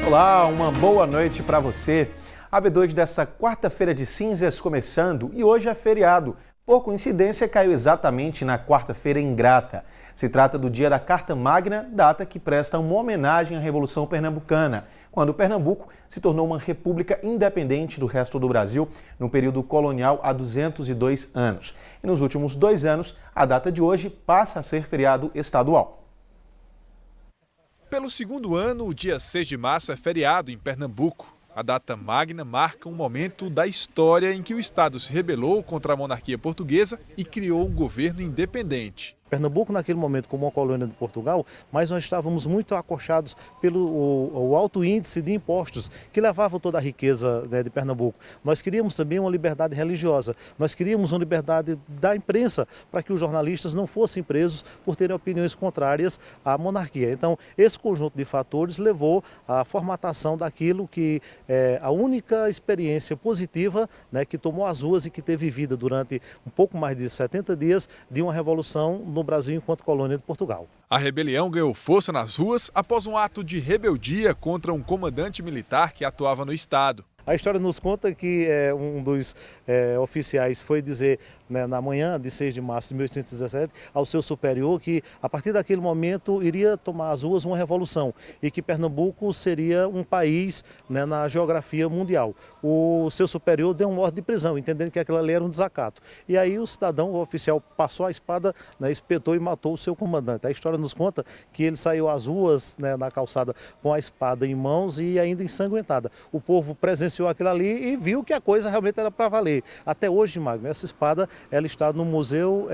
Olá, uma boa noite para você. A B2 dessa quarta-feira de cinzas começando e hoje é feriado. Por coincidência, caiu exatamente na quarta-feira ingrata. Se trata do Dia da Carta Magna, data que presta uma homenagem à Revolução Pernambucana, quando Pernambuco se tornou uma república independente do resto do Brasil no período colonial há 202 anos. E nos últimos 2 anos, a data de hoje passa a ser feriado estadual. Pelo segundo ano, o dia 6 de março é feriado em Pernambuco. A data magna marca um momento da história em que o Estado se rebelou contra a monarquia portuguesa e criou um governo independente. Pernambuco, naquele momento, como uma colônia de Portugal, mas nós estávamos muito acochados pelo alto índice de impostos que levavam toda a riqueza, né, de Pernambuco. Nós queríamos também uma liberdade religiosa, nós queríamos uma liberdade da imprensa para que os jornalistas não fossem presos por terem opiniões contrárias à monarquia. Então, esse conjunto de fatores levou à formatação daquilo que é a única experiência positiva, né, que tomou as ruas e que teve vida durante um pouco mais de 70 dias de uma revolução no Brasil enquanto colônia de Portugal. A rebelião ganhou força nas ruas após um ato de rebeldia contra um comandante militar que atuava no estado. A história nos conta que um dos oficiais foi dizer, né, na manhã de 6 de março de 1817 ao seu superior que a partir daquele momento iria tomar as ruas uma revolução e que Pernambuco seria um país, né, na geografia mundial. O seu superior deu uma ordem de prisão, entendendo que aquilo ali era um desacato. E aí o cidadão, o oficial, passou a espada, né, espetou e matou o seu comandante. A história nos conta que ele saiu às ruas, né, na calçada com a espada em mãos e ainda ensanguentada. O povo presenciou aquilo ali e viu que a coisa realmente era para valer. Até hoje, Magno, essa espada ela está no Museu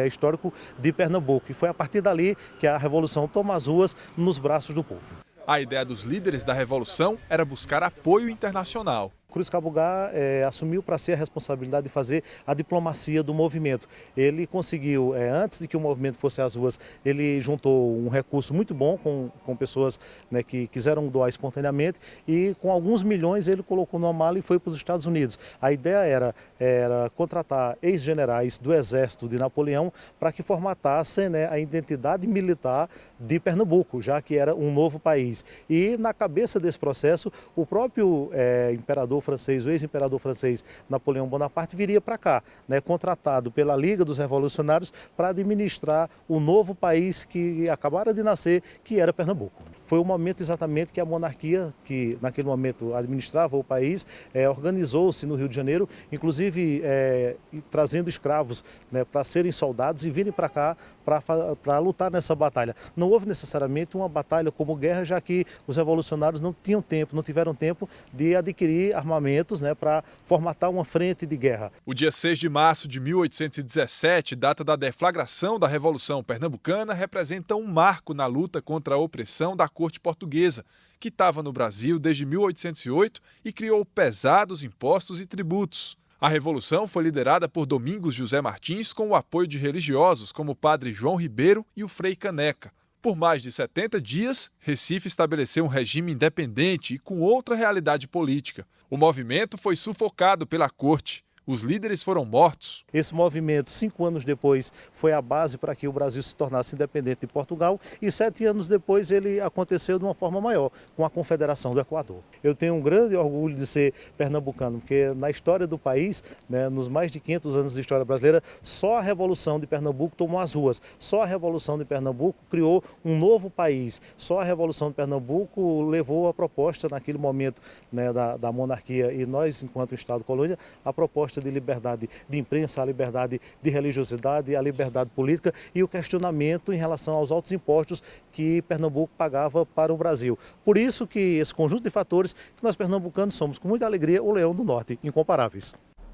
Histórico de Pernambuco e foi a partir dali que a Revolução toma as ruas nos braços do povo. A ideia dos líderes da Revolução era buscar apoio internacional. Cruz Cabugá assumiu para si a responsabilidade de fazer a diplomacia do movimento. Ele conseguiu, antes de que o movimento fosse às ruas, ele juntou um recurso muito bom com pessoas, né, que quiseram doar espontaneamente e com alguns milhões ele colocou numa mala e foi para os Estados Unidos. A ideia era contratar ex-generais do exército de Napoleão para que formatassem, né, a identidade militar de Pernambuco, já que era um novo país. E na cabeça desse processo, o próprio imperador francês, o ex-imperador francês Napoleão Bonaparte viria para cá, né, contratado pela Liga dos Revolucionários para administrar o novo país que acabara de nascer, que era Pernambuco. Foi o momento exatamente que a monarquia, que naquele momento administrava o país, organizou-se no Rio de Janeiro, inclusive trazendo escravos, né, para serem soldados e virem para cá para lutar nessa batalha. Não houve necessariamente uma batalha como guerra, já que os revolucionários não tiveram tempo de adquirir armamentos, né, para formatar uma frente de guerra. O dia 6 de março de 1817, data da deflagração da Revolução Pernambucana, representa um marco na luta contra a opressão da corte portuguesa, que estava no Brasil desde 1808 e criou pesados impostos e tributos. A Revolução foi liderada por Domingos José Martins com o apoio de religiosos como o padre João Ribeiro e o Frei Caneca. Por mais de 70 dias, Recife estabeleceu um regime independente e com outra realidade política. O movimento foi sufocado pela corte. Os líderes foram mortos. Esse movimento, 5 anos depois, foi a base para que o Brasil se tornasse independente de Portugal e 7 anos depois ele aconteceu de uma forma maior, com a Confederação do Equador. Eu tenho um grande orgulho de ser pernambucano, porque na história do país, né, nos mais de 500 anos de história brasileira, só a Revolução de Pernambuco tomou as ruas, só a Revolução de Pernambuco criou um novo país, só a Revolução de Pernambuco levou a proposta naquele momento, né, da monarquia e nós, enquanto Estado colônia, a proposta de liberdade de imprensa, a liberdade de religiosidade, a liberdade política e o questionamento em relação aos altos impostos que Pernambuco pagava para o Brasil. Por isso que esse conjunto de fatores que nós pernambucanos somos, com muita alegria, o leão do norte, incomparáveis.